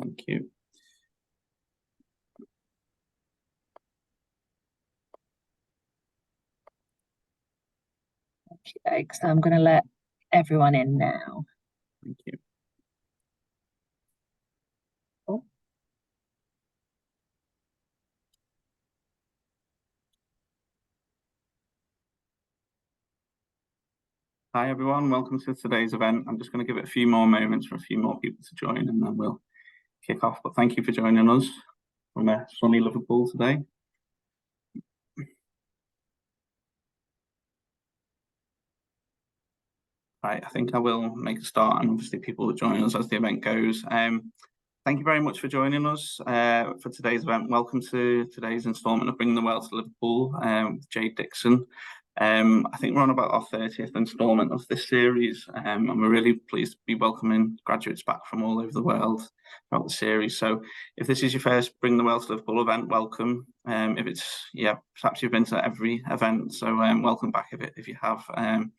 Thank you. Okay, so I'm going to let everyone in now. Thank you. Oh. Hi everyone, welcome to today's event. I'm just going to give it a few more moments for a few more people to join and then we'll kick off. But thank you for joining us from sunny Liverpool today. Right, I think I will make a start, and obviously people will join us as the event goes. Thank you very much for joining us for today's event. Welcome to today's instalment of Bringing the World to Liverpool, Jade Dixon. I think we're on about our 30th instalment of this series, and we're really pleased to be welcoming graduates back from all over the world throughout the series. So if this is your first Bring the World to Liverpool event, welcome. If it's, perhaps you've been to every event, so welcome back if you have. And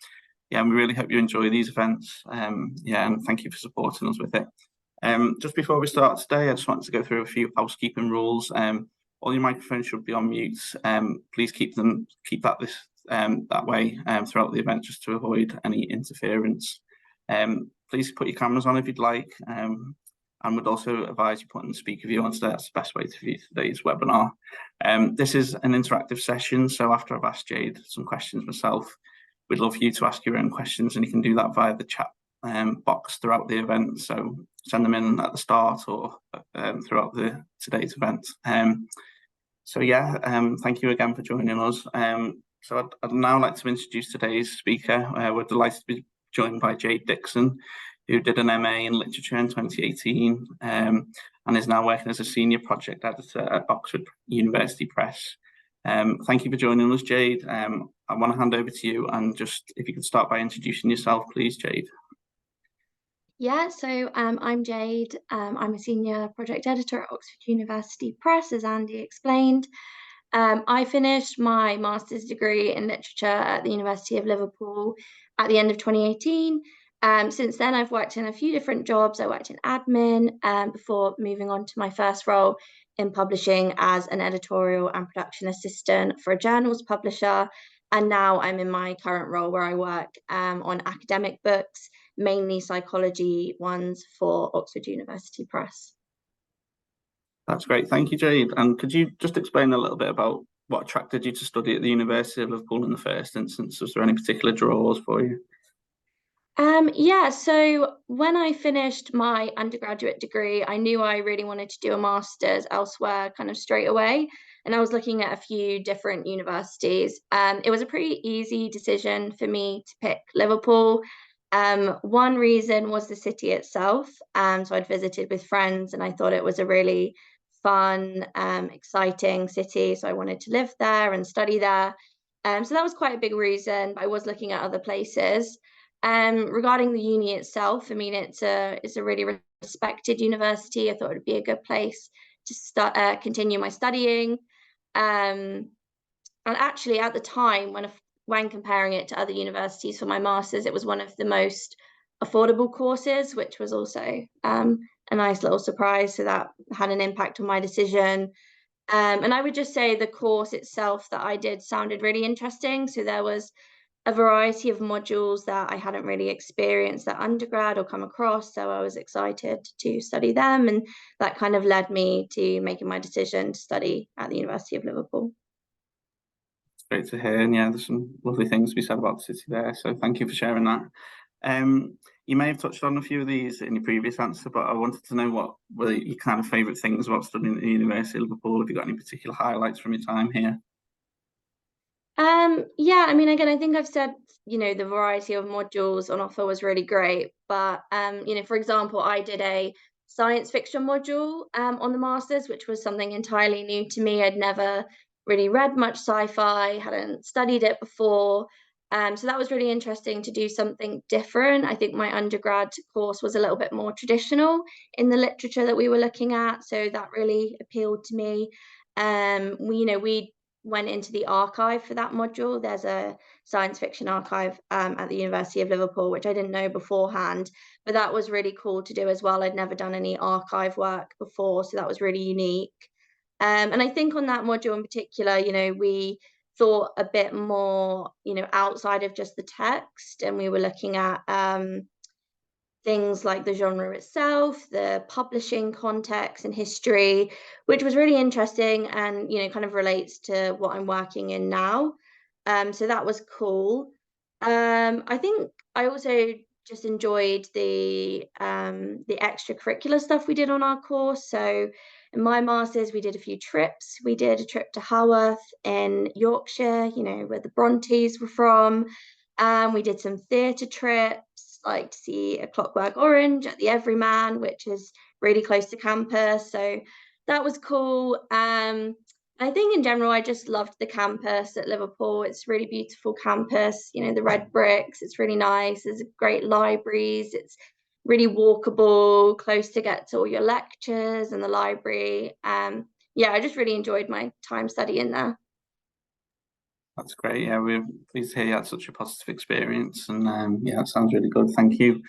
we really hope you enjoy these events. And thank you for supporting us with it. Just before we start today, I just wanted to go through a few housekeeping rules. All your microphones should be on mute. Please keep that way throughout the event, just to avoid any interference. Please put your cameras on if you'd like, and would also advise you putting the speaker view on, so that's the best way to view today's webinar. This is an interactive session, so after I've asked Jade some questions myself, we'd love for you to ask your own questions, and you can do that via the chat box throughout the event. So send them in at the start or throughout today's event. Thank you again for joining us. So I'd now like to introduce today's speaker. We're delighted to be joined by Jade Dixon, who did an MA in Literature in 2018 and is now working as a senior project editor at Oxford University Press. Thank you for joining us, Jade. I want to hand over to you, and just if you could start by introducing yourself, please, Jade. Yeah, so I'm Jade. I'm a senior project editor at Oxford University Press, as Andy explained. I finished my master's degree in literature at the University of Liverpool at the end of 2018. Since then, I've worked in a few different jobs. I worked in admin before moving on to my first role in publishing as an editorial and production assistant for a journals publisher. And now I'm in my current role where I work on academic books, mainly psychology ones for Oxford University Press. That's great. Thank you, Jade. And could you just explain a little bit about what attracted you to study at the University of Liverpool in the first instance? Was there any particular draws for you? So when I finished my undergraduate degree, I knew I really wanted to do a master's elsewhere kind of straight away. And I was looking at a few different universities. It was a pretty easy decision for me to pick Liverpool. One reason was the city itself. So I'd visited with friends and I thought it was a really fun, exciting city. So I wanted to live there and study there. So that was quite a big reason, but I was looking at other places. Regarding the uni itself, I mean, it's a really respected university. I thought it would be a good place to continue my studying. And actually, at the time, when comparing it to other universities for my master's, it was one of the most affordable courses, which was also a nice little surprise. So that had an impact on my decision. And I would just say the course itself that I did sounded really interesting. So there was a variety of modules that I hadn't really experienced at undergrad or come across. So I was excited to study them. And that kind of led me to making my decision to study at the University of Liverpool. It's great to hear. And yeah, there's some lovely things to be said about the city there. So thank you for sharing that. You may have touched on a few of these in your previous answer, but I wanted to know what were your kind of favourite things about studying at the University of Liverpool. Have you got any particular highlights from your time here? I mean, again, I think I've said, the variety of modules on offer was really great. But, for example, I did a science fiction module on the master's, which was something entirely new to me. I'd never really read much sci-fi, hadn't studied it before. So that was really interesting to do something different. I think my undergrad course was a little bit more traditional in the literature that we were looking at. So that really appealed to me. We went into the archive for that module. There's a science fiction archive at the University of Liverpool, which I didn't know beforehand, but that was really cool to do as well. I'd never done any archive work before, so that was really unique. And I think on that module in particular, we thought a bit more, outside of just the text, and we were looking at things like the genre itself, the publishing context and history, which was really interesting and, kind of relates to what I'm working in now. So that was cool. I think I also just enjoyed the extracurricular stuff we did on our course. So in my master's, we did a few trips. We did a trip to Haworth in Yorkshire, where the Brontes were from. We did some theatre trips, like to see A Clockwork Orange at the Everyman, which is really close to campus. So that was cool. I think in general, I just loved the campus at Liverpool. It's a really beautiful campus, the red bricks. It's really nice. There's great libraries. It's really walkable, close to get to all your lectures and the library. Yeah, I just really enjoyed my time studying there. That's great. Yeah, we're pleased to hear you had such a positive experience, and yeah, that sounds really good. Thank you.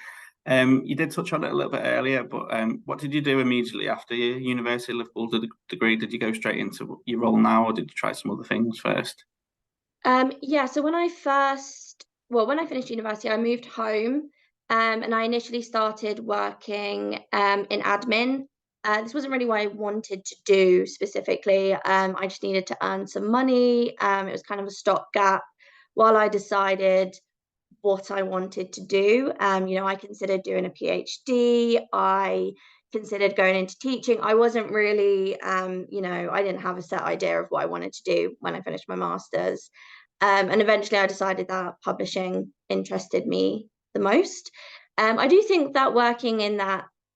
You did touch on it a little bit earlier, but what did you do immediately after your University of Liverpool degree? Did you go straight into your role now, or did you try some other things first? Yeah, so when I finished university, I moved home, and I initially started working in admin. This wasn't really what I wanted to do specifically. I just needed to earn some money. It was kind of a stopgap while I decided what I wanted to do. I considered doing a PhD. I considered going into teaching. I wasn't really, I didn't have a set idea of what I wanted to do when I finished my master's. And eventually I decided that publishing interested me the most. I do think that working in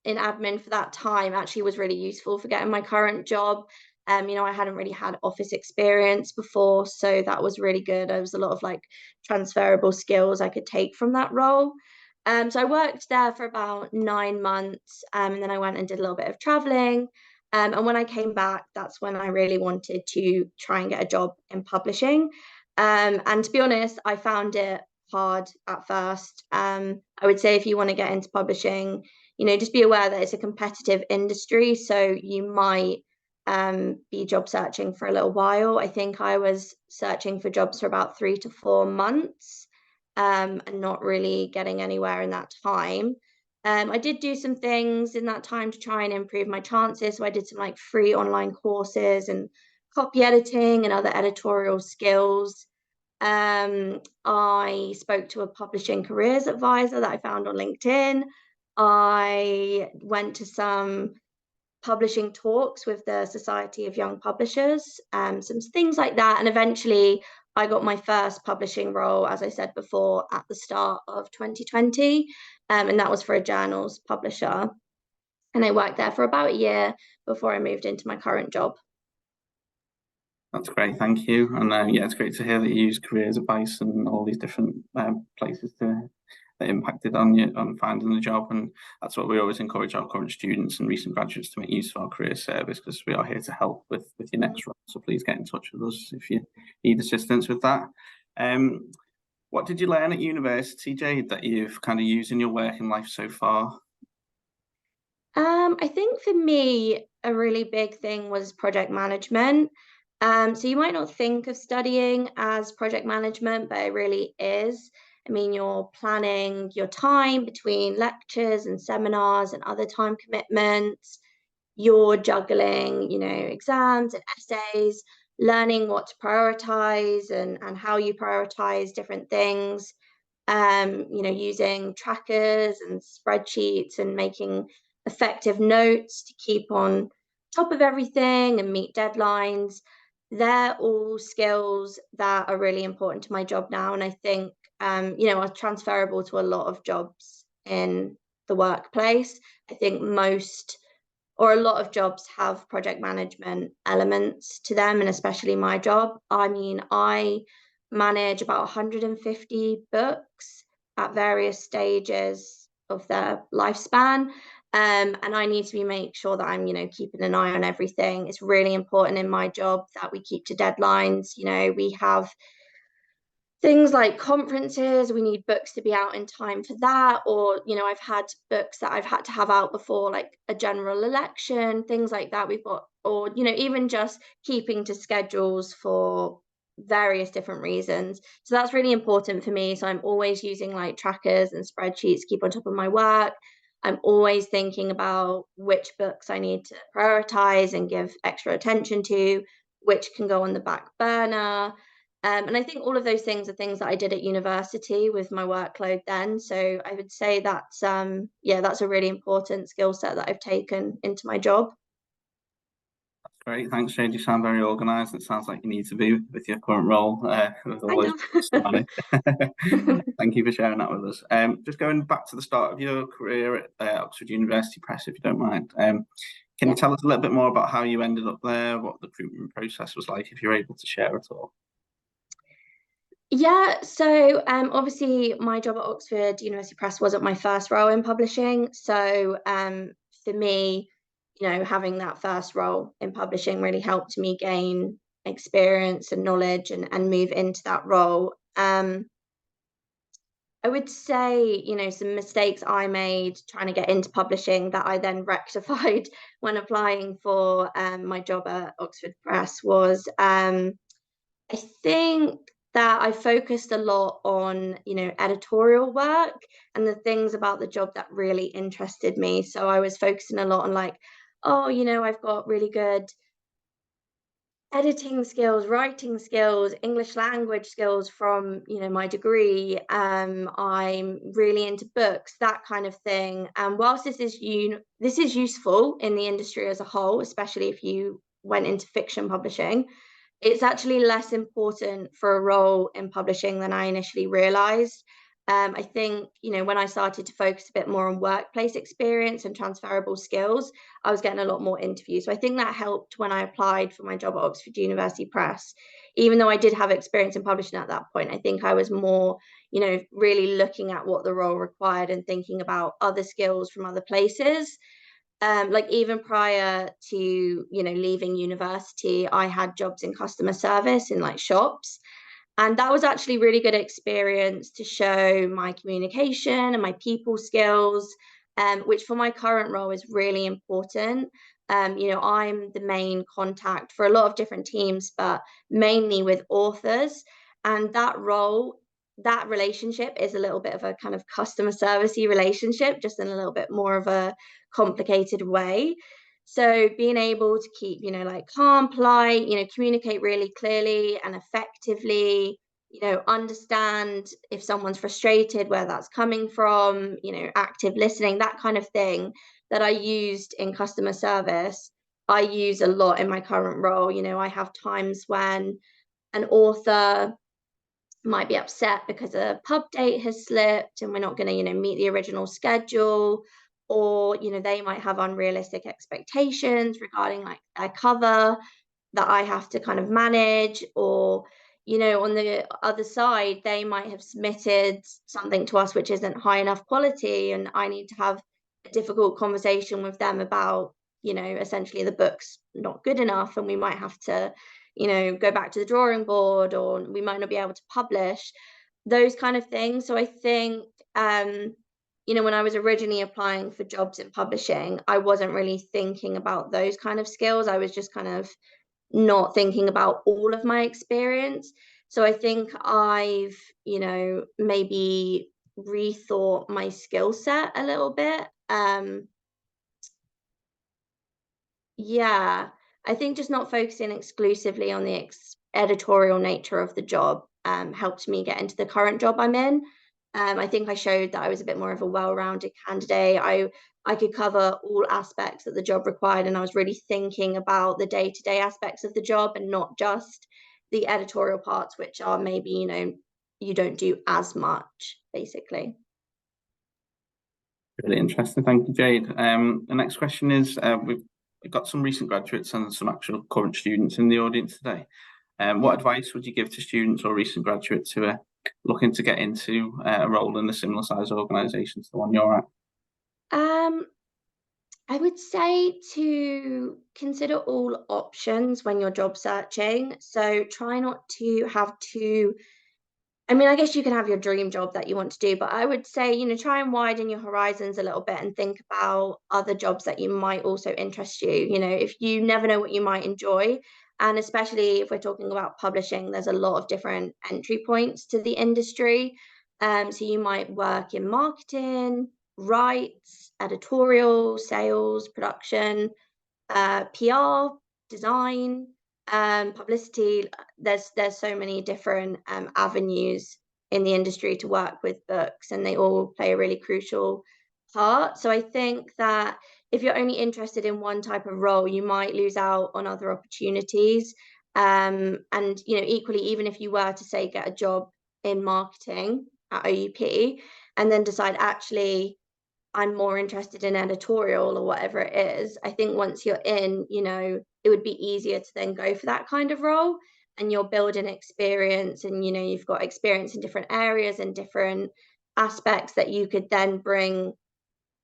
admin for that time actually was really useful for getting my current job. I hadn't really had office experience before, so that was really good. There was a lot of like transferable skills I could take from that role. So I worked there for about 9 months, and then I went and did a little bit of traveling. And when I came back, that's when I really wanted to try and get a job in publishing. And to be honest, I found it hard at first. I would say if you want to get into publishing, just be aware that it's a competitive industry, so you might be job searching for a little while. I think I was searching for jobs for about 3 to 4 months, and not really getting anywhere in that time. I did do some things in that time to try and improve my chances. So I did some like free online courses and copy editing and other editorial skills. I spoke to a publishing careers advisor that I found on LinkedIn. I went to some publishing talks with the Society of Young Publishers, some things like that. And eventually I got my first publishing role, as I said before, at the start of 2020. And that was for a journals publisher. And I worked there for about a year before I moved into my current job. That's great, thank you. And yeah, it's great to hear that you use careers advice and all these different places that impacted on you on finding the job. And that's what we always encourage our current students and recent graduates to make use of our career service, because we are here to help with your next role. So please get in touch with us if you need assistance with that. What did you learn at university, Jade, that you've kind of used in your working life so far? I think for me, a really big thing was project management. So you might not think of studying as project management, but it really is. I mean, you're planning your time between lectures and seminars and other time commitments. You're juggling, exams and essays, learning what to prioritize and how you prioritize different things. Using trackers and spreadsheets and making effective notes to keep on top of everything and meet deadlines. They're all skills that are really important to my job now. And I think, are transferable to a lot of jobs in the workplace. I think a lot of jobs have project management elements to them, and especially my job. I mean, I manage about 150 books at various stages of their lifespan. And I need to make sure that I'm, keeping an eye on everything. It's really important in my job that we keep to deadlines. We have things like conferences, we need books to be out in time for that, or I've had books that I've had to have out before like a general election, things like that. We've got, or even just keeping to schedules for various different reasons. So that's really important for me. So I'm always using like trackers and spreadsheets to keep on top of my work. I'm always thinking about which books I need to prioritize and give extra attention to, which can go on the back burner. And I think all of those things are things that I did at university with my workload then. So I would say that's that's a really important skill set that I've taken into my job. Great, thanks, Jade. You sound very organised. It sounds like you need to be with your current role. There's I always to know. manage. Thank you for sharing that with us. Just going back to the start of your career at Oxford University Press, if you don't mind. Can you tell us a little bit more about how you ended up there, what the recruitment process was like, if you're able to share at all? Yeah, so obviously my job at Oxford University Press wasn't my first role in publishing. So for me, having that first role in publishing really helped me gain experience and knowledge and move into that role. I would say, some mistakes I made trying to get into publishing that I then rectified when applying for my job at Oxford Press was I think that I focused a lot on, editorial work and the things about the job that really interested me. So I was focusing a lot on like, oh, I've got really good editing skills, writing skills, English language skills from, my degree. I'm really into books, that kind of thing. And whilst this is useful in the industry as a whole, especially if you went into fiction publishing, it's actually less important for a role in publishing than I initially realized. I think, when I started to focus a bit more on workplace experience and transferable skills, I was getting a lot more interviews. So I think that helped when I applied for my job at Oxford University Press. Even though I did have experience in publishing at that point, I think I was more, really looking at what the role required and thinking about other skills from other places. Like even prior to leaving university, I had jobs in customer service in like shops, and that was actually really good experience to show my communication and my people skills, which for my current role is really important. I'm the main contact for a lot of different teams, but mainly with authors, and that relationship is a little bit of a kind of customer servicey relationship, just in a little bit more of a complicated way. So being able to keep, like calm, polite, communicate really clearly and effectively, understand if someone's frustrated, where that's coming from, active listening, that kind of thing that I used in customer service, I use a lot in my current role. I have times when an author might be upset because a pub date has slipped and we're not going to meet the original schedule, or they might have unrealistic expectations regarding like their cover that I have to kind of manage, or on the other side they might have submitted something to us which isn't high enough quality, and I need to have a difficult conversation with them about essentially the book's not good enough, and we might have to go back to the drawing board, or we might not be able to publish, those kind of things. So I think when I was originally applying for jobs in publishing, I wasn't really thinking about those kind of skills. I was just kind of not thinking about all of my experience. So I think I've maybe rethought my skill set a little bit. Yeah, I think just not focusing exclusively on the editorial nature of the job helped me get into the current job I'm in. I think I showed that I was a bit more of a well-rounded candidate. I could cover all aspects that the job required, and I was really thinking about the day-to-day aspects of the job and not just the editorial parts, which are maybe, you don't do as much, basically. Really interesting. Thank you, Jade. The next question is, we've got some recent graduates and some actual current students in the audience today. What advice would you give to students or recent graduates who are looking to get into a role in a similar size organisation to the one you're at? I would say to consider all options when you're job searching. So try not to have too I mean, I guess you can have your dream job that you want to do, but I would say, try and widen your horizons a little bit and think about other jobs that you might also interest you. If you never know what you might enjoy, and especially if we're talking about publishing, there's a lot of different entry points to the industry. So you might work in marketing, rights, editorial, sales, production, PR, design, publicity. There's so many different avenues in the industry to work with books, and they all play a really crucial part. So I think that if you're only interested in one type of role, you might lose out on other opportunities. And equally, even if you were to say get a job in marketing at OUP, and then decide actually I'm more interested in editorial or whatever it is, I think once you're in, it would be easier to then go for that kind of role, and you're building experience, and you've got experience in different areas and different aspects that you could then bring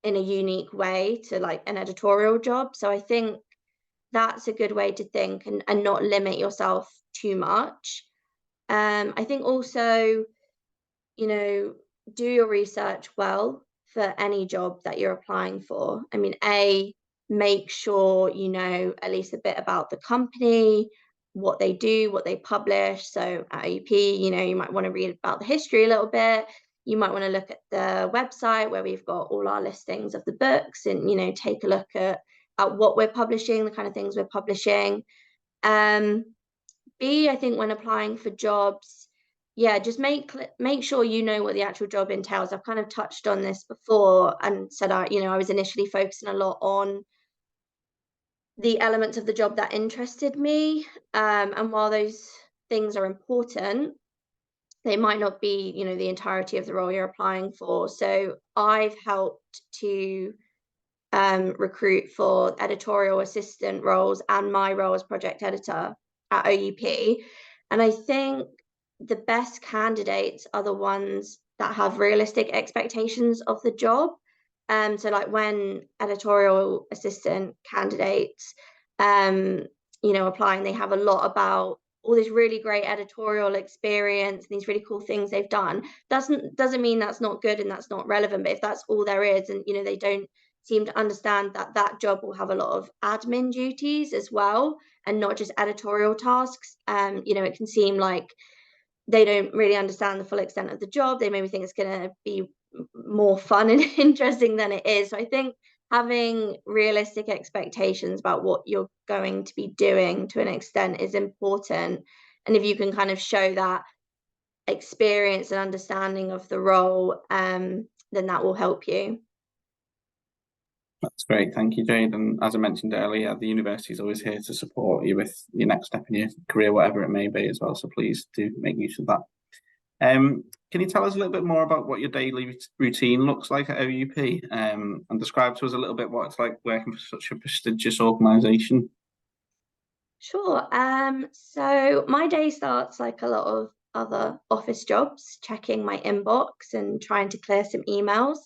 in a unique way to like an editorial job. So I think that's a good way to think, and not limit yourself too much. I think also, you know, do your research well for any job that you're applying for. I mean, make sure you know at least a bit about the company, what they do, what they publish. So at AUP, you might want to read about the history a little bit. You might want to look at the website where we've got all our listings of the books, and take a look at what we're publishing, the kind of things we're publishing. I think when applying for jobs, yeah, just make sure you know what the actual job entails. I've kind of touched on this before and said I was initially focusing a lot on the elements of the job that interested me. And while those things are important, they might not be, the entirety of the role you're applying for. So I've helped to recruit for editorial assistant roles and my role as project editor at OUP. And I think the best candidates are the ones that have realistic expectations of the job. So like when editorial assistant candidates, apply, and they have a lot about all this really great editorial experience and these really cool things they've done, doesn't mean that's not good and that's not relevant. But if that's all there is, and they don't seem to understand that job will have a lot of admin duties as well, and not just editorial tasks, it can seem like they don't really understand the full extent of the job. They maybe think it's going to be more fun and interesting than it is. So I think having realistic expectations about what you're going to be doing to an extent is important. And if you can kind of show that experience and understanding of the role, then that will help you. That's great. Thank you, Jade. And as I mentioned earlier, the university is always here to support you with your next step in your career, whatever it may be as well. So please do make use of that. Can you tell us a little bit more about what your daily routine looks like at OUP, and describe to us a little bit what it's like working for such a prestigious organisation? Sure. So my day starts like a lot of other office jobs, checking my inbox and trying to clear some emails.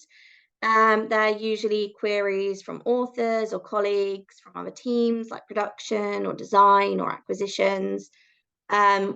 They're usually queries from authors or colleagues from other teams like production or design or acquisitions.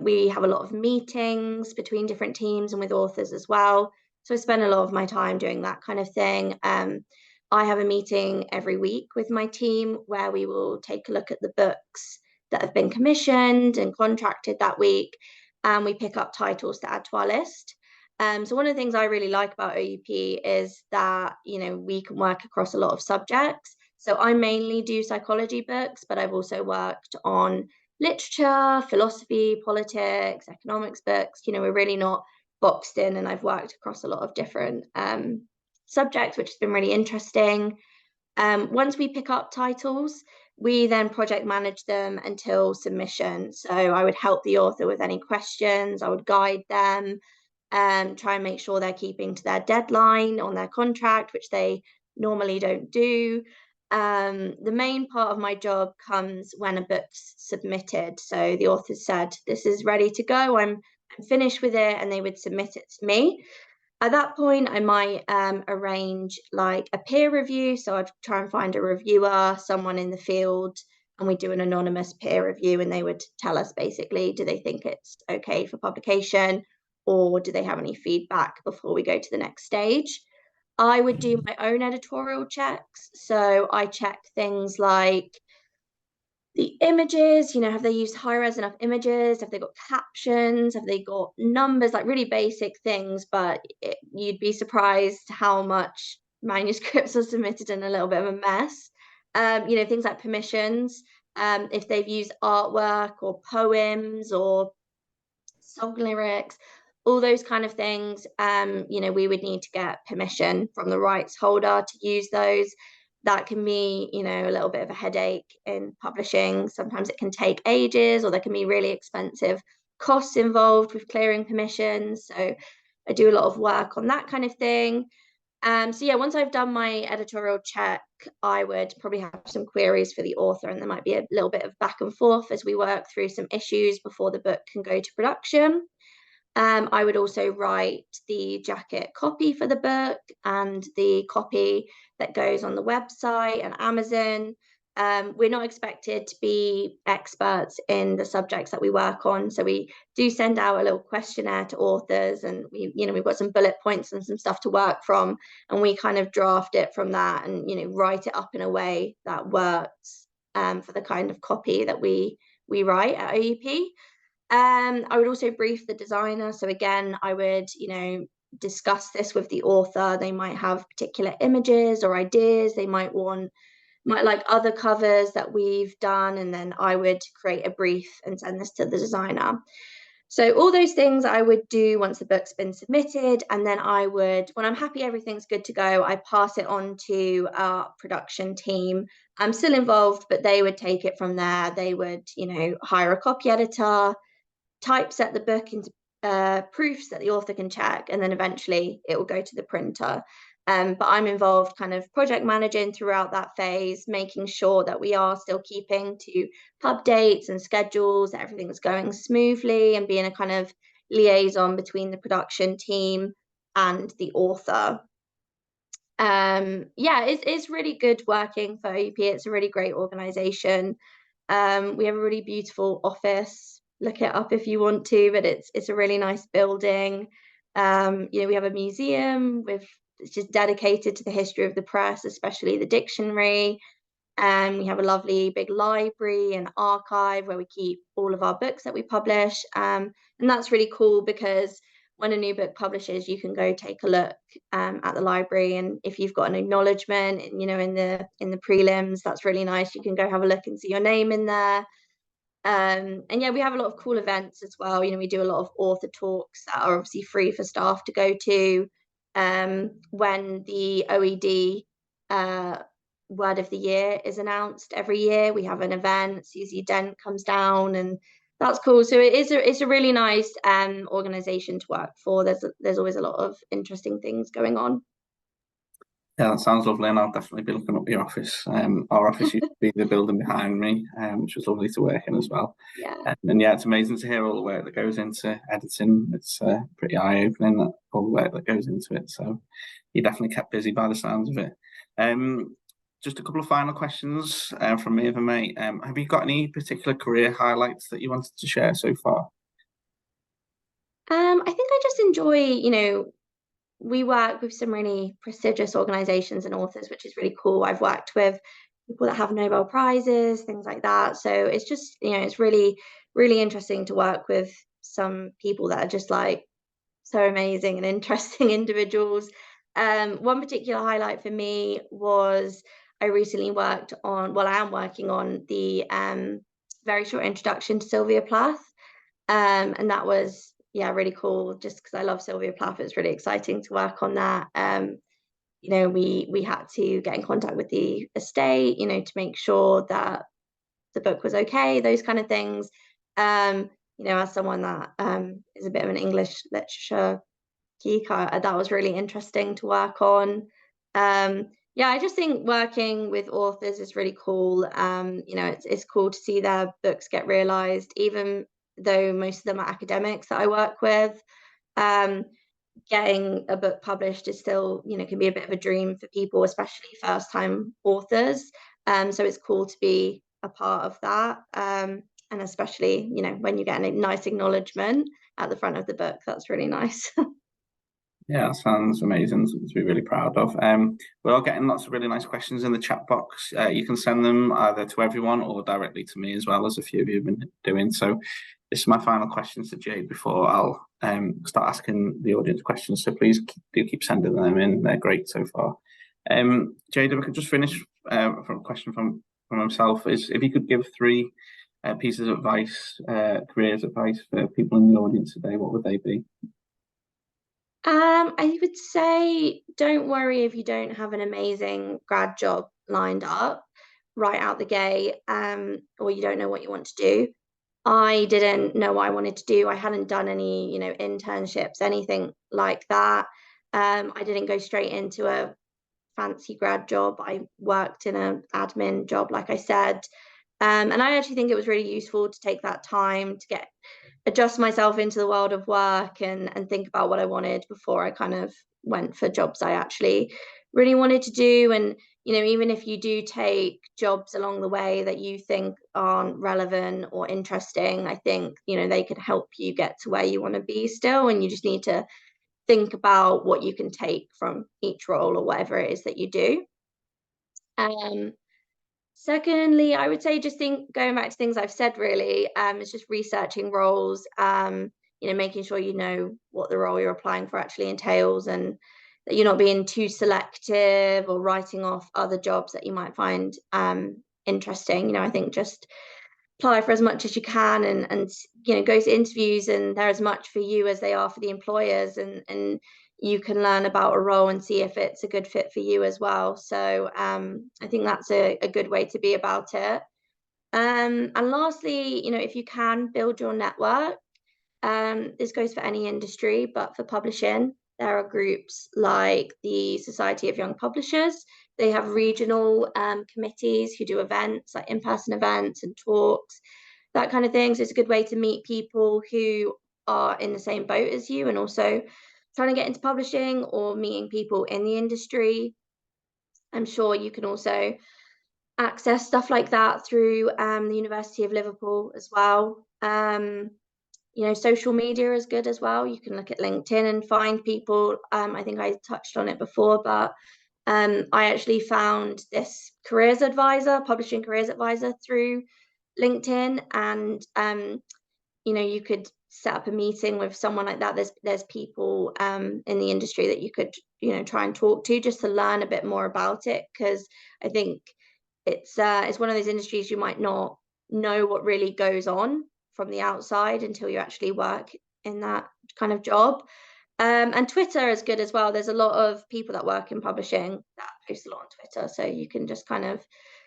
We have a lot of meetings between different teams and with authors as well. So I spend a lot of my time doing that kind of thing. I have a meeting every week with my team where we will take a look at the books that have been commissioned and contracted that week, and we pick up titles to add to our list. So one of the things I really like about OUP is that, we can work across a lot of subjects. So I mainly do psychology books, but I've also worked on literature, philosophy, politics, economics books. We're really not boxed in, and I've worked across a lot of different subjects, which has been really interesting. Once we pick up titles, we then project manage them until submission. So I would help the author with any questions, I would guide them, try and make sure they're keeping to their deadline on their contract, which they normally don't do. The main part of my job comes when a book's submitted. So the author said, this is ready to go, I'm finished with it, and they would submit it to me. at that point, I might arrange like a peer review. So I'd try and find a reviewer, someone in the field, and we do an anonymous peer review, and they would tell us basically, do they think it's okay for publication, or do they have any feedback before we go to the next stage? I would do my own editorial checks. So I check things like the images, have they used high res enough images? Have they got captions? Have they got numbers? Like really basic things, but you'd be surprised how much manuscripts are submitted in a little bit of a mess. Things like permissions, if they've used artwork or poems or song lyrics, all those kind of things. We would need to get permission from the rights holder to use those. That can be, a little bit of a headache in publishing. Sometimes it can take ages, or there can be really expensive costs involved with clearing permissions. So I do a lot of work on that kind of thing. Once I've done my editorial check, I would probably have some queries for the author, and there might be a little bit of back and forth as we work through some issues before the book can go to production. I would also write the jacket copy for the book and the copy that goes on the website and Amazon. We're not expected to be experts in the subjects that we work on, so we do send out a little questionnaire to authors, and we've got some bullet points and some stuff to work from, and we kind of draft it from that, and write it up in a way that works for the kind of copy that we write at OUP. I would also brief the designer. So again, I would, discuss this with the author. They might have particular images or ideas. They might like other covers that we've done. And then I would create a brief and send this to the designer. So all those things I would do once the book's been submitted. And then I would, when I'm happy everything's good to go, I pass it on to our production team. I'm still involved, but they would take it from there. They would, hire a copy editor, typeset the book into proofs that the author can check, and then eventually it will go to the printer. But I'm involved kind of project managing throughout that phase, making sure that we are still keeping to pub dates and schedules, that everything's going smoothly, and being a kind of liaison between the production team and the author. It's really good working for OUP. It's a really great organization. We have a really beautiful office. Look it up if you want to, but it's a really nice building. We have a museum it's just dedicated to the history of the press, especially the dictionary. We have a lovely big library and archive where we keep all of our books that we publish. And that's really cool because when a new book publishes, you can go take a look at the library, and if you've got an acknowledgement, in the prelims, that's really nice. You can go have a look and see your name in there. We have a lot of cool events as well. We do a lot of author talks that are obviously free for staff to go to. When the OED word of the year is announced every year, we have an event. Susie Dent comes down, and that's cool. So it's a really nice organization to work for. There's always a lot of interesting things going on. Yeah, that sounds lovely, and I'll definitely be looking up your office. Our office used to be the building behind me, which was lovely to work in as well. Yeah. It's amazing to hear all the work that goes into editing. It's pretty eye-opening, that all the work that goes into it. So you're definitely kept busy by the sounds of it. Just a couple of final questions from me, if I may. Have you got any particular career highlights that you wanted to share so far? I think I just enjoy, we work with some really prestigious organizations and authors, which is really cool. I've worked with people that have Nobel Prizes, things like that. So it's just, it's really, really interesting to work with some people that are just like so amazing and interesting individuals. One particular highlight for me was I recently I am working on the very short introduction to Sylvia Plath. And that was, really cool, just because I love Sylvia Plath. It's really exciting to work on that. We had to get in contact with the estate, to make sure that the book was okay, those kind of things. As someone that is a bit of an English literature geek, that was really interesting to work on. I just think working with authors is really cool. It's cool to see their books get realized, even though most of them are academics that I work with. getting a book published is still, can be a bit of a dream for people, especially first time authors. So it's cool to be a part of that. And especially, when you get a nice acknowledgement at the front of the book, that's really nice. Yeah, that sounds amazing. Something to be really proud of. We're all getting lots of really nice questions in the chat box. You can send them either to everyone or directly to me, as well, as a few of you have been doing. So this is my final question to Jade before I'll start asking the audience questions. So please do keep sending them in. They're great so far. Jade, if we could just finish from a question from himself, is if you could give 3 pieces of advice, careers advice for people in the audience today, what would they be? I would say don't worry if you don't have an amazing grad job lined up right out the gate, or you don't know what you want to do. I didn't know what I wanted to do. I hadn't done any, internships, anything like that. I didn't go straight into a fancy grad job. I worked in an admin job, like I said. And I actually think it was really useful to take that time to adjust myself into the world of work and think about what I wanted before I kind of went for jobs I actually really wanted to do. And even if you do take jobs along the way that you think aren't relevant or interesting, I think they could help you get to where you want to be still, and you just need to think about what you can take from each role or whatever it is that you do. Secondly, I would say just going back to things I've said really, it's just researching roles, making sure you know what the role you're applying for actually entails, and that you're not being too selective or writing off other jobs that you might find interesting. I think just apply for as much as you can, and go to interviews, and they're as much for you as they are for the employers, and you can learn about a role and see if it's a good fit for you as well. So I think that's a good way to be about it. And lastly, if you can, build your network. This goes for any industry, but for publishing, there are groups like the Society of Young Publishers. They have regional committees who do events, like in-person events and talks, that kind of thing. So it's a good way to meet people who are in the same boat as you and also trying to get into publishing, or meeting people in the industry. I'm sure you can also access stuff like that through the University of Liverpool as well. Social media is good as well. You can look at LinkedIn and find people. I think I touched on it before, but I actually found this publishing careers advisor through LinkedIn, and you could set up a meeting with someone like that. There's people in the industry that you could try and talk to, just to learn a bit more about it, because I think it's one of those industries you might not know what really goes on from the outside until you actually work in that kind of job. And Twitter is good as well. There's a lot of people that work in publishing that post a lot on Twitter, so you can just kind of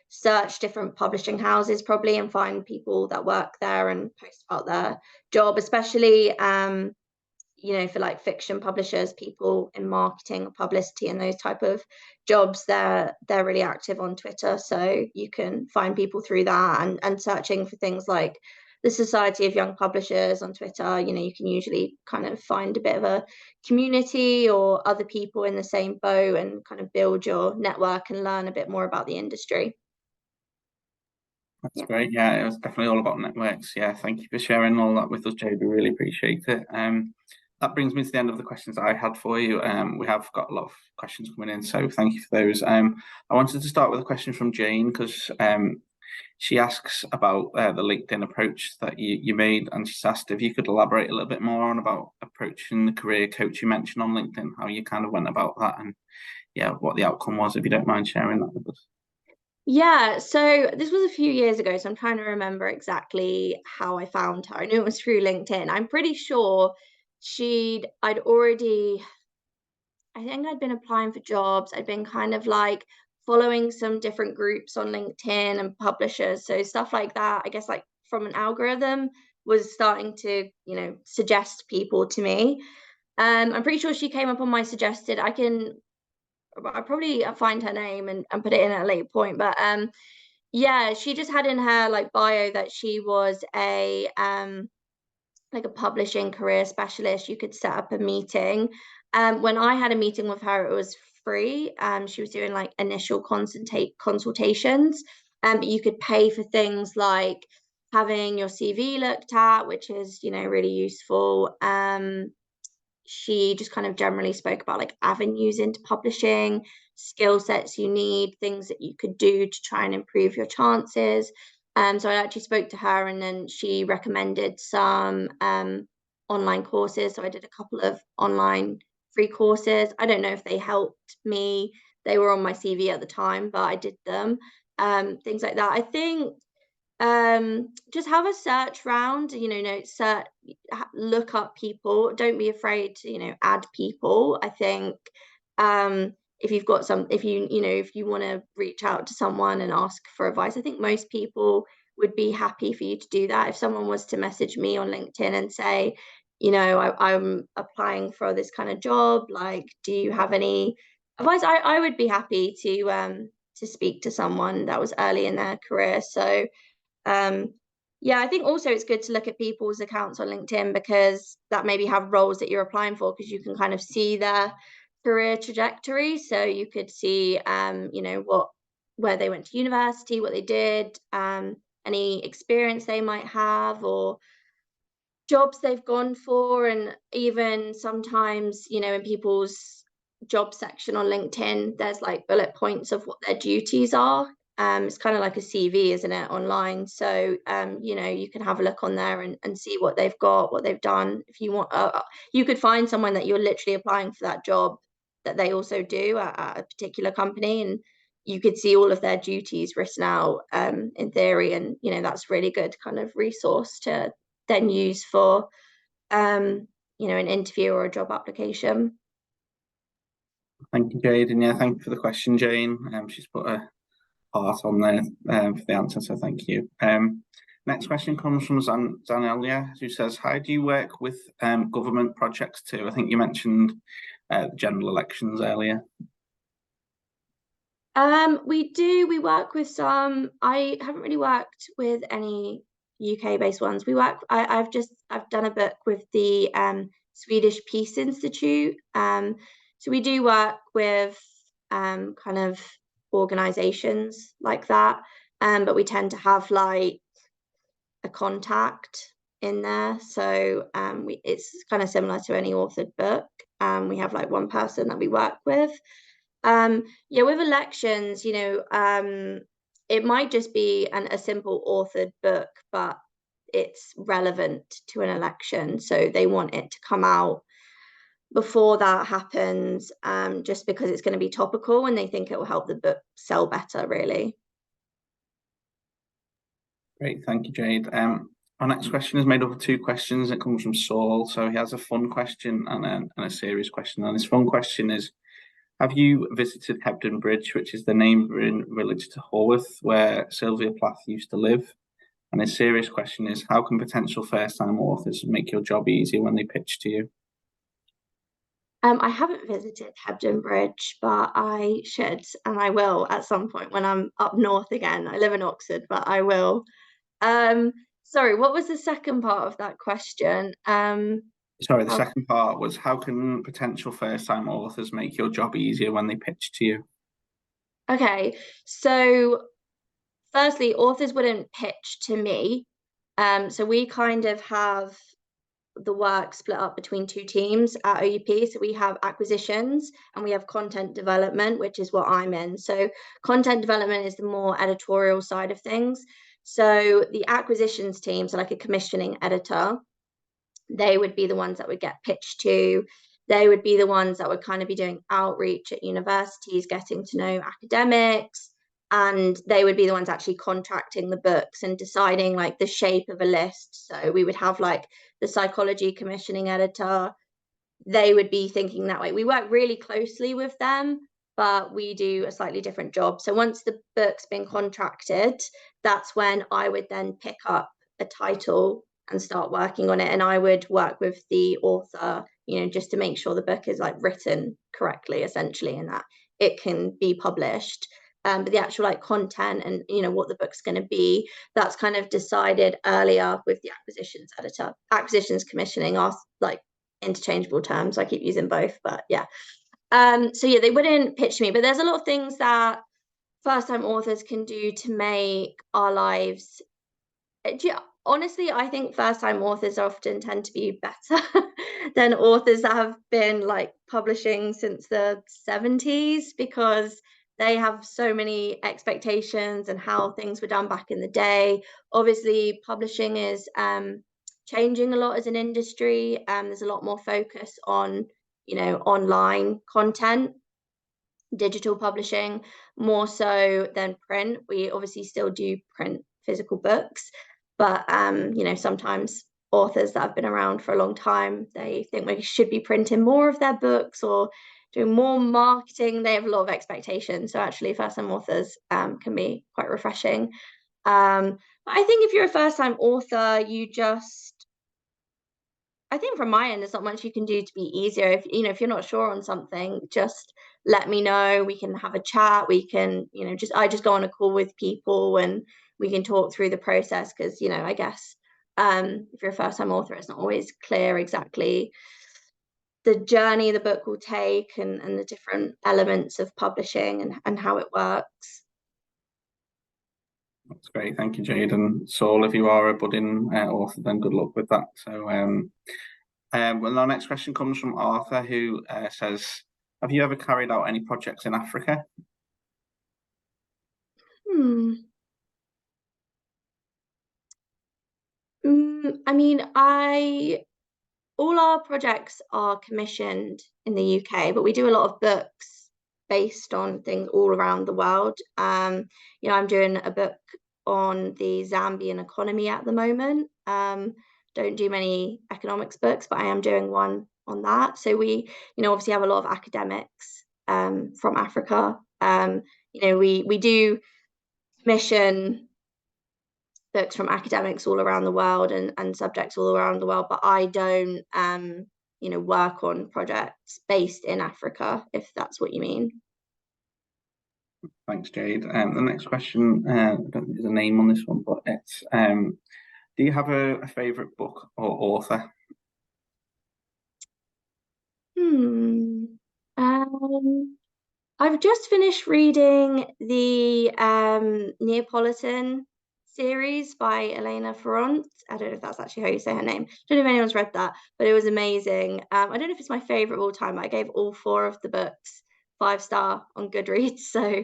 search different publishing houses probably and find people that work there and post about their job, especially for like fiction publishers, people in marketing or publicity and those type of jobs. They're really active on Twitter, so you can find people through that, and searching for things like the Society of Young Publishers on Twitter, you can usually kind of find a bit of a community or other people in the same boat and kind of build your network and learn a bit more about the industry. That's great. Yeah, it was definitely all about networks. Yeah, thank you for sharing all that with us, Jade. We really appreciate it. That brings me to the end of the questions I had for you. We have got a lot of questions coming in, so thank you for those. I wanted to start with a question from Jane, because she asks about the LinkedIn approach that you made, and she's asked if you could elaborate a little bit more on about approaching the career coach you mentioned on LinkedIn, how you kind of went about that, and what the outcome was, if you don't mind sharing that with us. Yeah, so this was a few years ago, so I'm trying to remember exactly how I found her. I knew it was through LinkedIn. I'm pretty sure I'd already, I think I'd been applying for jobs. I'd been kind of like following some different groups on LinkedIn and publishers. So stuff like that, I guess, like from an algorithm, was starting to, suggest people to me. I'm pretty sure she came up on my suggested. I'll probably find her name and put it in at a later point. But yeah, she just had in her like bio that she was a like a publishing career specialist. You could set up a meeting When I had a meeting with her, it was free. She was doing like initial consultations, but you could pay for things like having your CV looked at, which is, you know, really useful. She just kind of generally spoke about like avenues into publishing, skill sets you need, things that you could do to try and improve your chances. So I actually spoke to her, and then she recommended some online courses. So I did a couple of online free courses. I don't know if they helped me. They were on my CV at the time, but I did them. Things like that. I think just have a search round, you know, look up people. Don't be afraid to, you know, add people. I think if you've got if you want to reach out to someone and ask for advice, I think most people would be happy for you to do that. If someone was to message me on LinkedIn and say, you know, I'm applying for this kind of job, like, do you have any advice? I would be happy to speak to someone that was early in their career. So yeah, I think also it's good to look at people's accounts on LinkedIn, because that maybe have roles that you're applying for, because you can kind of see their career trajectory. So you could see, you know, where they went to university, what they did, any experience they might have, or jobs they've gone for. And even sometimes, you know, in people's job section on LinkedIn, there's like bullet points of what their duties are. It's kind of like a CV, isn't it, online? So you know, you can have a look on there and see what they've got, what they've done. If you want, you could find someone that you're literally applying for that job that they also do at a particular company, and you could see all of their duties written out in theory. And you know, that's really good kind of resource to then use for you know, an interview or a job application. Thank you, Jade, and yeah, thank you for the question, Jane. She's put a part on there for the answer, so thank you. Next question comes from Zanelia, who says, how do you work with government projects too? I think you mentioned general elections earlier. We work with some. I haven't really worked with any UK-based ones. I've done a book with the Swedish Peace Institute. So we do work with kind of organizations like that, but we tend to have like a contact in there. So it's kind of similar to any authored book. We have like one person that we work with. Yeah, with elections, you know, it might just be a simple authored book, but it's relevant to an election. So they want it to come out before that happens, just because it's going to be topical, and they think it will help the book sell better, really. Great, thank you, Jade. Our next question is made up of two questions. It comes from Saul. So he has a fun question and a serious question. And his fun question is, have you visited Hebden Bridge, which is the neighbouring village to Haworth, where Sylvia Plath used to live? And his serious question is, how can potential first-time authors make your job easier when they pitch to you? I haven't visited Hebden Bridge, but I should, and I will at some point when I'm up north again. I live in Oxford, but I will. Sorry, what was the second part of that question? Sorry, the second part was, how can potential first-time authors make your job easier when they pitch to you? Okay, so firstly, authors wouldn't pitch to me. So we kind of have the work split up between two teams at OUP. So we have acquisitions and we have content development, which is what I'm in. So content development is the more editorial side of things. So the acquisitions team, so like a commissioning editor, they would be the ones that would get pitched to. They would be the ones that would kind of be doing outreach at universities, getting to know academics, and they would be the ones actually contracting the books and deciding like the shape of a list. So we would have like the psychology commissioning editor. They would be thinking that way. We work really closely with them, but we do a slightly different job. So once the book's been contracted, that's when I would then pick up a title and start working on it. And I would work with the author, you know, just to make sure the book is like written correctly, essentially, and that it can be published. But the actual like content and, you know, what the book's going to be, that's kind of decided earlier with the acquisitions editor. Acquisitions commissioning us like interchangeable terms. I keep using both, but yeah. So yeah, they wouldn't pitch me, but there's a lot of things that first-time authors can do to make our lives. Honestly, I think first-time authors often tend to be better than authors that have been like publishing since the 70s, because they have so many expectations and how things were done back in the day. Obviously, publishing is changing a lot as an industry. There's a lot more focus on, online content, digital publishing, more so than print. We obviously still do print physical books, but sometimes authors that have been around for a long time, they think we should be printing more of their books or doing more marketing. They have a lot of expectations. So actually, first-time authors can be quite refreshing. But I think if you're a first-time author, I think from my end, there's not much you can do to be easier. If you're not sure on something, just let me know. We can have a chat. We can, I just go on a call with people and we can talk through the process, because, I guess if you're a first-time author, it's not always clear exactly the journey the book will take and the different elements of publishing and how it works. That's great. Thank you, Jade. And Saul, if you are a budding author, then good luck with that. So, well, our next question comes from Arthur, who says, have you ever carried out any projects in Africa? I mean, all our projects are commissioned in the UK, but we do a lot of books based on things all around the world. I'm doing a book on the Zambian economy at the moment. Don't do many economics books, but I am doing one on that. So we, obviously have a lot of academics from Africa. We do commission books from academics all around the world and subjects all around the world, but I don't work on projects based in Africa, if that's what you mean. Thanks, Jade. The next question, I don't think there's a name on this one, but it's do you have a favorite book or author? I've just finished reading the Neapolitan series by Elena Ferrante. I don't know if that's actually how you say her name. I don't know if anyone's read that, but it was amazing. I don't know if it's my favorite of all time, but I gave all 4 of the books 5-star on Goodreads, so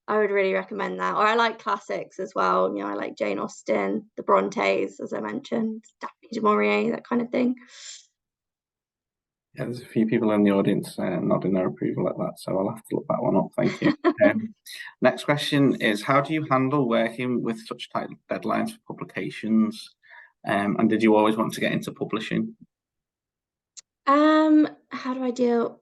I would really recommend that. Or I like classics as well. I like Jane Austen, the Brontes, as I mentioned, Daphne du Maurier, that kind of thing. Yeah, there's a few people in the audience nodding their approval at that, so I'll have to look that one up. Thank you. Next question is, how do you handle working with such tight deadlines for publications? And did you always want to get into publishing? How do I deal?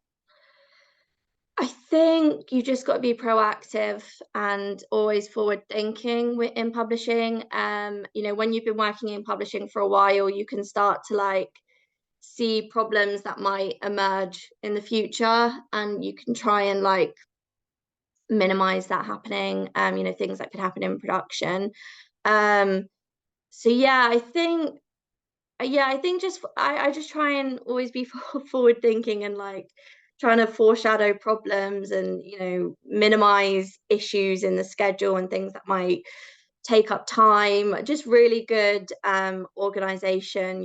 I think you just got to be proactive and always forward thinking in publishing. When you've been working in publishing for a while, you can start to see problems that might emerge in the future, and you can try and minimize that happening. Things that could happen in production. So yeah, I think I just try and always be forward thinking and trying to foreshadow problems and minimize issues in the schedule and things that might take up time. Just really good organization.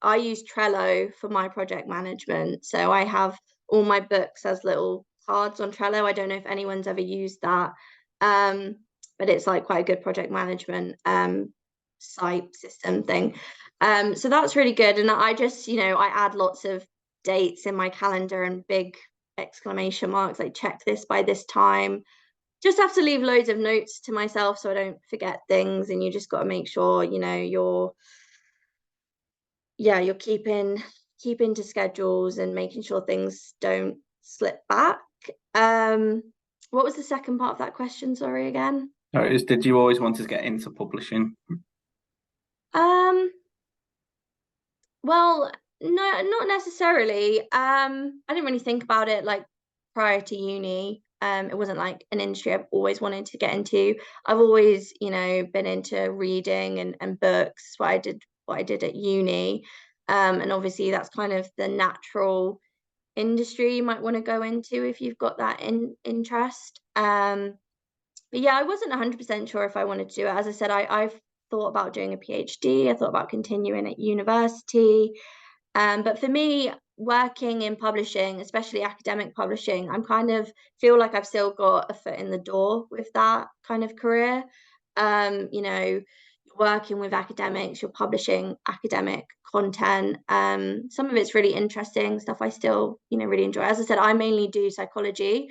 I use Trello for my project management, so I have all my books as little cards on Trello. I don't know if anyone's ever used that, but it's quite a good project management site system thing. So that's really good. And I just I add lots of dates in my calendar and big exclamation marks, check this by this time. Just have to leave loads of notes to myself so I don't forget things. And you just got to make sure you're keeping to schedules and making sure things don't slip back. What was the second part of that question? Sorry, again. So did you always want to get into publishing? Well, no, not necessarily. I didn't really think about it prior to uni. It wasn't an industry I've always wanted to get into. I've always, been into reading and books. What I did at uni. And obviously that's kind of the natural industry you might want to go into if you've got that interest. But yeah, I wasn't 100% sure if I wanted to do it. As I said, I've thought about doing a PhD. I thought about continuing at university. But for me, working in publishing, especially academic publishing, I'm kind of feel like I've still got a foot in the door with that kind of career. You know, working with academics, you're publishing academic content. Some of it's really interesting stuff I still, really enjoy. As I said, I mainly do psychology,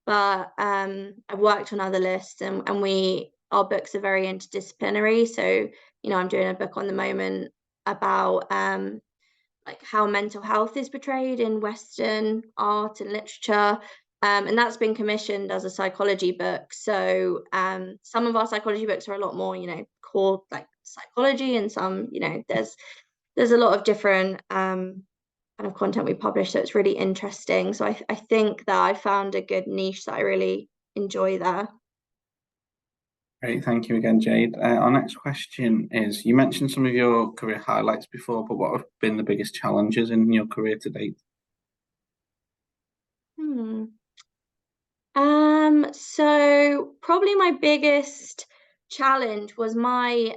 but I've worked on other lists, and our books are very interdisciplinary. So, I'm doing a book on the moment about like how mental health is portrayed in Western art and literature. And that's been commissioned as a psychology book. So some of our psychology books are a lot more, core like psychology, and some, there's a lot of different kind of content we publish. So it's really interesting. So I think that I found a good niche that I really enjoy there. Great, thank you again, Jade. Our next question is, you mentioned some of your career highlights before, but what have been the biggest challenges in your career to date? So probably my biggest challenge was my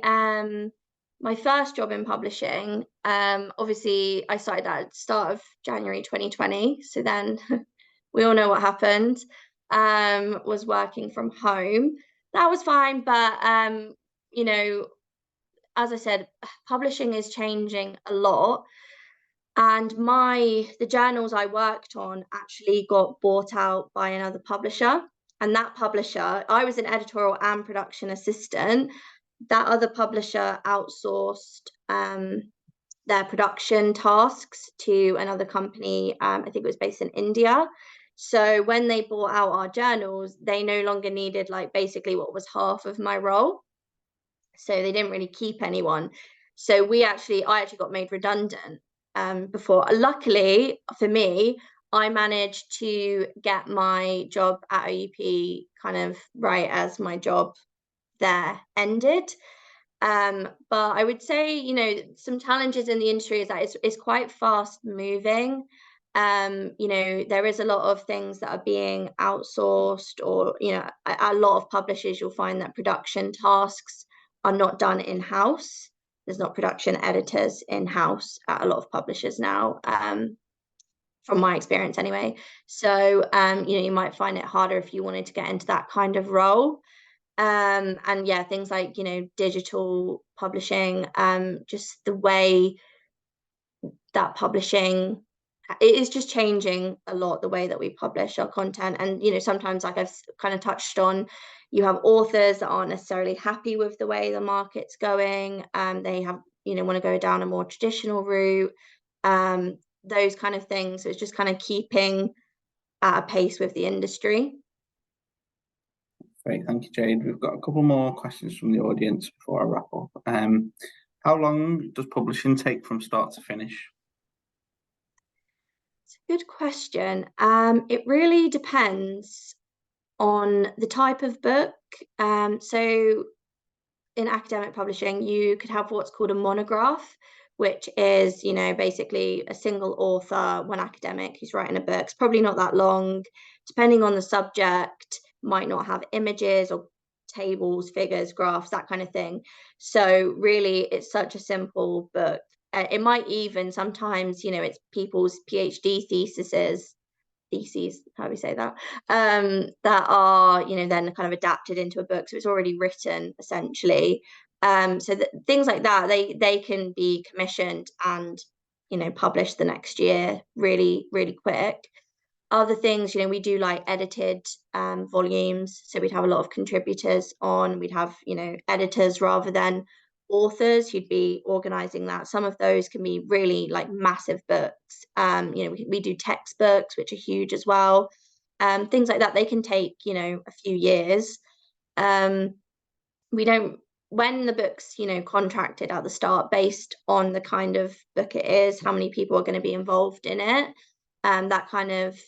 my first job in publishing. Obviously I started at the start of January 2020. So then we all know what happened. Was working from home. That was fine, but as I said, publishing is changing a lot. And the journals I worked on actually got bought out by another publisher. And that publisher, I was an editorial and production assistant. That other publisher outsourced their production tasks to another company. I think it was based in India. So when they bought out our journals, they no longer needed like basically what was half of my role. So they didn't really keep anyone. So I actually got made redundant before. Luckily for me, I managed to get my job at OUP kind of right as my job there ended. But I would say, some challenges in the industry is that it's quite fast moving. There is a lot of things that are being outsourced, or, a lot of publishers, you'll find that production tasks are not done in-house. There's not production editors in-house at a lot of publishers now, from my experience anyway. So, you might find it harder if you wanted to get into that kind of role. And yeah, things like, digital publishing, just the way that publishing, it is just changing a lot, the way that we publish our content. And, sometimes, like I've kind of touched on, you have authors that aren't necessarily happy with the way the market's going. They have, want to go down a more traditional route, those kind of things. So it's just kind of keeping at a pace with the industry. Great, thank you, Jade. We've got a couple more questions from the audience before I wrap up. How long does publishing take from start to finish? It's a good question. It really depends on the type of book. So in academic publishing, you could have what's called a monograph, which is, basically a single author, one academic who's writing a book. It's probably not that long, depending on the subject, might not have images or tables, figures, graphs, that kind of thing. So really, it's such a simple book. It might even sometimes, it's people's PhD theses, how do we say that, that are, then kind of adapted into a book. So it's already written, essentially. So things like that, they can be commissioned and, published the next year really, really quick. Other things, we do like edited volumes. So we'd have a lot of contributors on, we'd have, editors rather than authors who'd be organizing that. Some of those can be really like massive books. We do textbooks, which are huge as well. Things like that, they can take, a few years. We don't, when the book's, contracted at the start, based on the kind of book it is, how many people are going to be involved in it, that kind of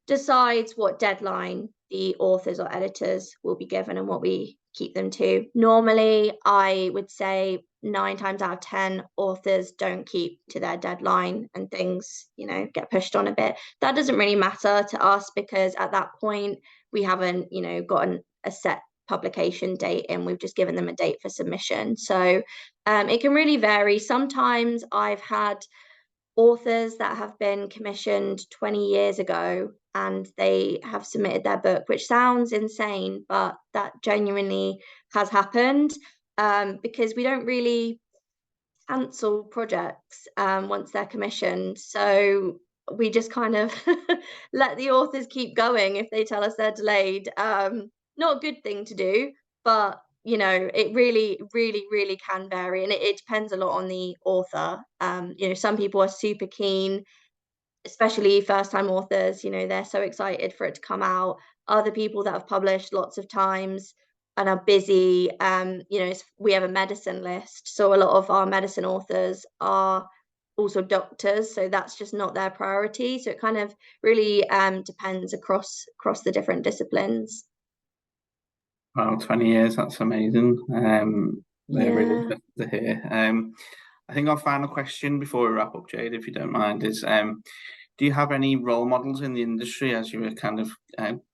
decides what deadline the authors or editors will be given and what we keep them to. Normally, I would say 9 times out of 10 authors don't keep to their deadline, and things, get pushed on a bit. That doesn't really matter to us, because at that point we haven't, gotten a set publication date, and we've just given them a date for submission. So it can really vary. Sometimes I've had authors that have been commissioned 20 years ago and they have submitted their book, which sounds insane, but that genuinely has happened, because we don't really cancel projects once they're commissioned. So we just kind of let the authors keep going if they tell us they're delayed. Not a good thing to do, but it really can vary, and it depends a lot on the author. Some people are super keen, especially first time authors, they're so excited for it to come out. Other people that have published lots of times and are busy, we have a medicine list, so a lot of our medicine authors are also doctors, so that's just not their priority. So it kind of really depends across the different disciplines. Wow, 20 years, that's amazing. They're really Yeah. interested to hear. I think our final question before we wrap up, Jade, if you don't mind, is do you have any role models in the industry as you were kind of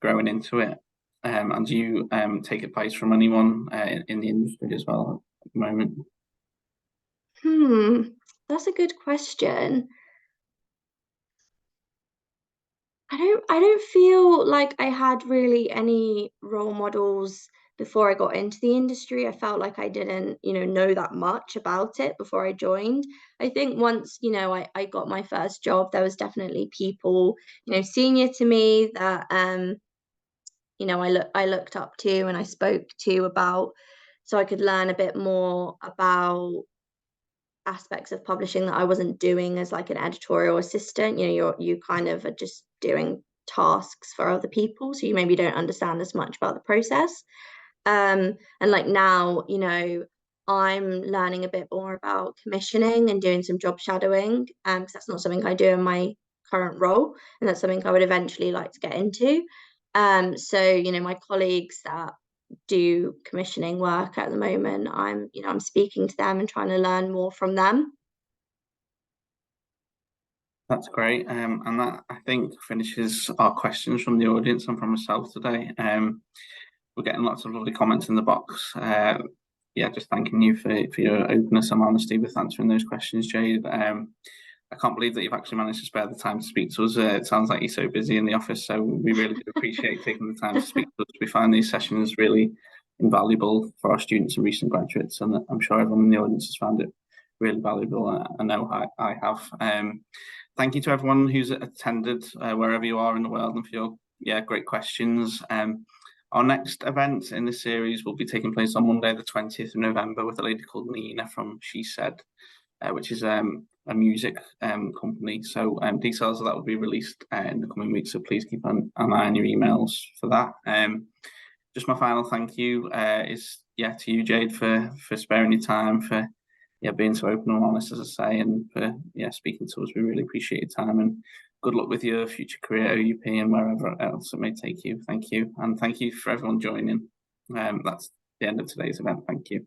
growing into it? And do you take advice from anyone in the industry as well at the moment? That's a good question. I don't feel like I had really any role models before I got into the industry. I felt like I didn't, know that much about it before I joined. I think once, I got my first job, there was definitely people, senior to me that I looked up to and I spoke to about, so I could learn a bit more about aspects of publishing that I wasn't doing as like an editorial assistant. You kind of are just doing tasks for other people, so you maybe don't understand as much about the process. And like now, I'm learning a bit more about commissioning and doing some job shadowing, because that's not something I do in my current role, and that's something I would eventually like to get into. So my colleagues that do commissioning work at the moment, I'm speaking to them and trying to learn more from them. That's great. And that, I think, finishes our questions from the audience and from myself today. We're getting lots of lovely comments in the box. Just thanking you for your openness and honesty with answering those questions, Jade. I can't believe that you've actually managed to spare the time to speak to us. It sounds like you're so busy in the office, so we really do appreciate taking the time to speak to us. We find these sessions really invaluable for our students and recent graduates, and I'm sure everyone in the audience has found it really valuable. I know I have. Thank you to everyone who's attended wherever you are in the world, and for your great questions. Our next event in this series will be taking place on Monday, the 20th of November, with a lady called Nina from She Said, which is a music company. So details of that will be released in the coming weeks. So please keep an eye on your emails for that. Just my final thank you is to you, Jade, for sparing your time, for being so open and honest, as I say, and for speaking to us. We really appreciate your time, and good luck with your future career at OUP and wherever else it may take you. Thank you, and thank you for everyone joining. That's the end of today's event. Thank you.